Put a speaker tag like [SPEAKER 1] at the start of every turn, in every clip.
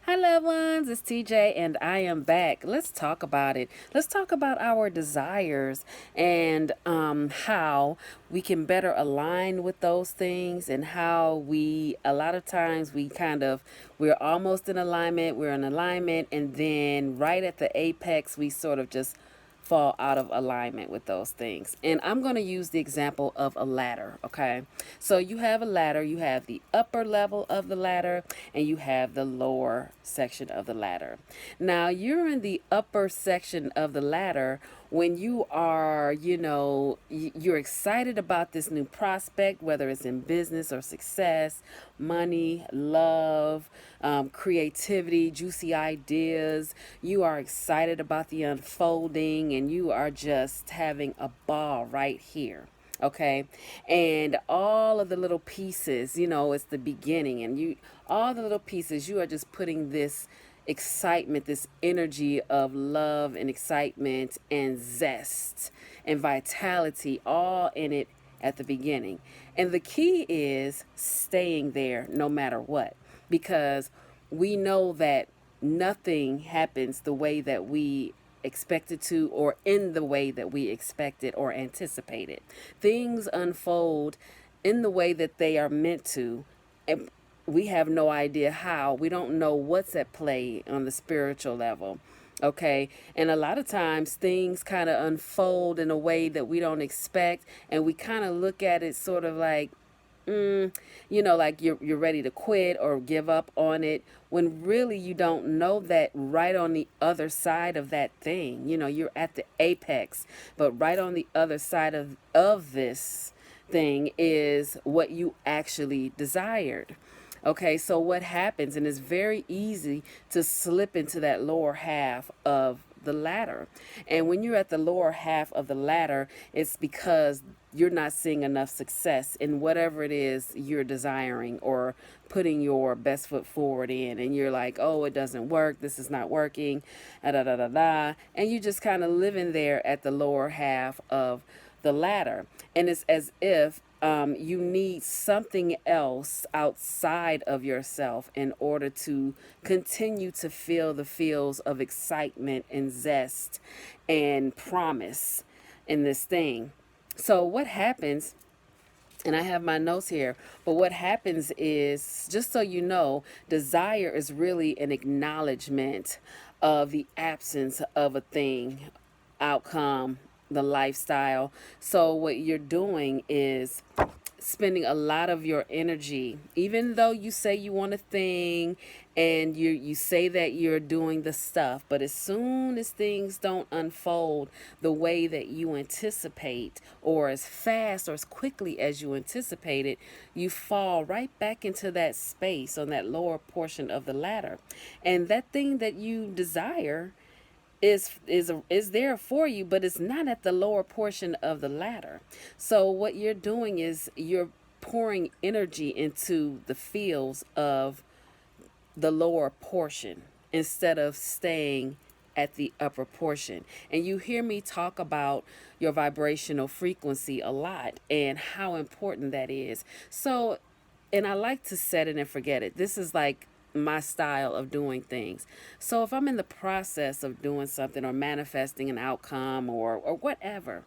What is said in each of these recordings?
[SPEAKER 1] Hi, loved ones. It's TJ, and I am back. Let's talk about it. Let's talk about our desires and how we can better align with those things, and how a lot of times, we're almost in alignment, we're in alignment, and then right at the apex, we sort of just fall out of alignment with those things. And I'm going to use the example of a ladder, okay? So you have a ladder, you have the upper level of the ladder, and you have the lower section of the ladder. Now, you're in the upper section of the ladder when you are, you're excited about this new prospect, whether it's in business or success, money, love, creativity, juicy ideas. You are excited about the unfolding, and you are just having a ball right here. Okay, and all of the little pieces, it's the beginning, and all the little pieces, you are just putting this excitement, this energy of love and excitement and zest and vitality all in it at the beginning. And the key is staying there no matter what, because we know that nothing happens the way that we expect it to, or in the way that we expect it or anticipate it. Things unfold in the way that they are meant to, and we have no idea how. We don't know what's at play on the spiritual level. Okay. And a lot of times things kind of unfold in a way that we don't expect. And we kind of look at it sort of like, like you're ready to quit or give up on it, when really you don't know that right on the other side of that thing, you're at the apex, but right on the other side of this thing is what you actually desired. Okay, so what happens, and it's very easy to slip into that lower half of the ladder. And when you're at the lower half of the ladder, it's because you're not seeing enough success in whatever it is you're desiring or putting your best foot forward in. And you're like, oh, it doesn't work. This is not working. Da da da da da. And you just kind of living there at the lower half of the ladder. And it's as if you need something else outside of yourself in order to continue to feel the feels of excitement and zest and promise in this thing. So, what happens, and I have my notes here, but what happens is, just so you know, desire is really an acknowledgement of the absence of a thing, outcome, the lifestyle. So, what you're doing is spending a lot of your energy, even though you say you want a thing and you say that you're doing the stuff, but as soon as things don't unfold the way that you anticipate, or as fast or as quickly as you anticipated, you fall right back into that space on that lower portion of the ladder. And that thing that you desire is there for you, but it's not at the lower portion of the ladder. So what you're doing is you're pouring energy into the fields of the lower portion instead of staying at the upper portion. And you hear me talk about your vibrational frequency a lot and how important that is. So, and I like to set it and forget it. This is like my style of doing things. So if I'm in the process of doing something or manifesting an outcome or whatever,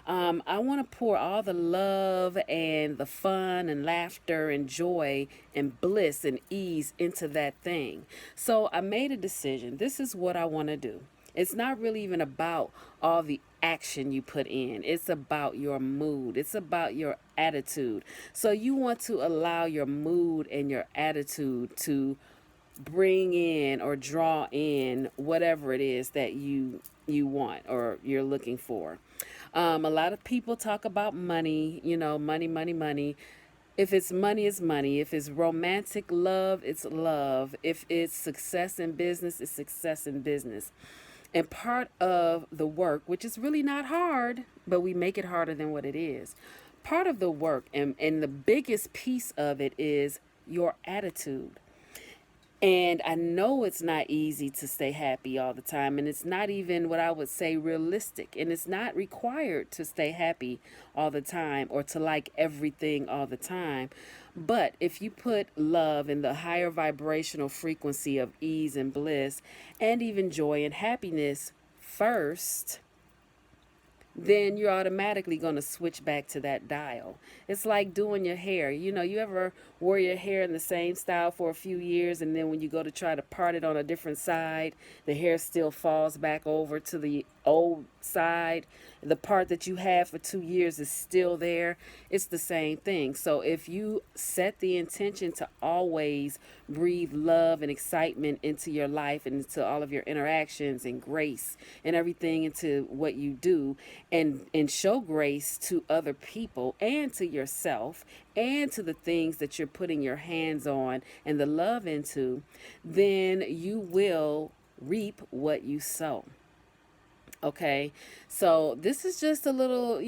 [SPEAKER 1] I want to pour all the love and the fun and laughter and joy and bliss and ease into that thing. So I made a decision. This is what I want to do. It's not really even about all the action you put in. It's about your mood. It's about your attitude. So you want to allow your mood and your attitude to bring in or draw in whatever it is that you want or you're looking for. A lot of people talk about money, money, money, money. If it's money, it's money. If it's romantic love, it's love. If it's success in business, it's success in business. And part of the work, which is really not hard, but we make it harder than what it is. Part of the work and the biggest piece of it is your attitude. And I know it's not easy to stay happy all the time. And it's not even what I would say realistic. And it's not required to stay happy all the time or to like everything all the time. But if you put love in the higher vibrational frequency of ease and bliss and even joy and happiness first, then you're automatically going to switch back to that dial. It's like doing your hair. You know, you ever wore your hair in the same style for a few years, and then when you go to try to part it on a different side, the hair still falls back over to the old side. The part that you had for 2 years is still there. It's the same thing. So if you set the intention to always breathe love and excitement into your life and into all of your interactions and grace and everything into what you do, and show grace to other people and to yourself and to the things that you're putting your hands on and the love into, then you will reap what you sow. Okay, so this is just a little,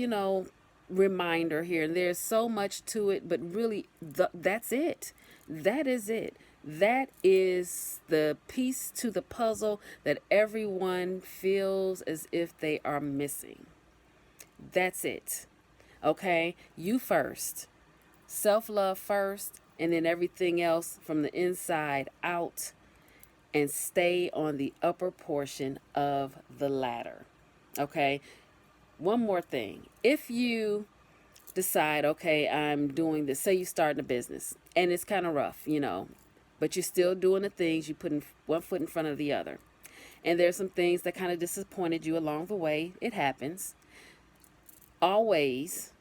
[SPEAKER 1] reminder here. There's so much to it, but really, that's it. That is it. That is the piece to the puzzle that everyone feels as if they are missing. That's it. Okay, you first. Self love first, and then everything else from the inside out, and stay on the upper portion of the ladder. Okay, one more thing. If you decide, okay, I'm doing this, say you start a business and it's kind of rough, but you're still doing the things, you put in one foot in front of the other. And there's some things that kind of disappointed you along the way. It happens. Always,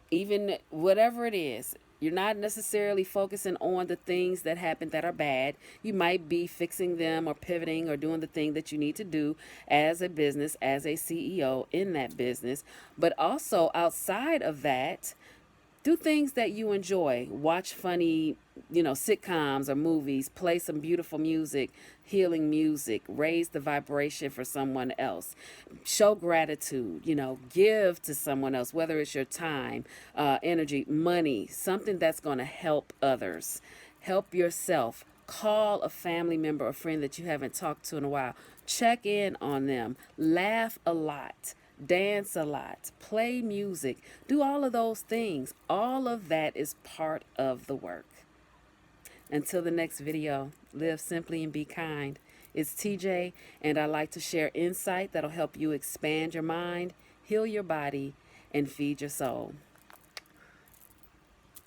[SPEAKER 1] even whatever it is, you're not necessarily focusing on the things that happen that are bad. You might be fixing them or pivoting or doing the thing that you need to do as a business, as a CEO in that business. But also outside of that, do things that you enjoy. Watch funny, sitcoms or movies. Play some beautiful music, healing music. Raise the vibration for someone else. Show gratitude, give to someone else, whether it's your time, energy, money, something that's going to help others. Help yourself. Call a family member or friend that you haven't talked to in a while. Check in on them. Laugh a lot. Dance a lot, play music, do all of those things. All of that is part of the work. Until the next video, live simply and be kind. It's TJ, and I like to share insight that'll help you expand your mind, heal your body, and feed your soul.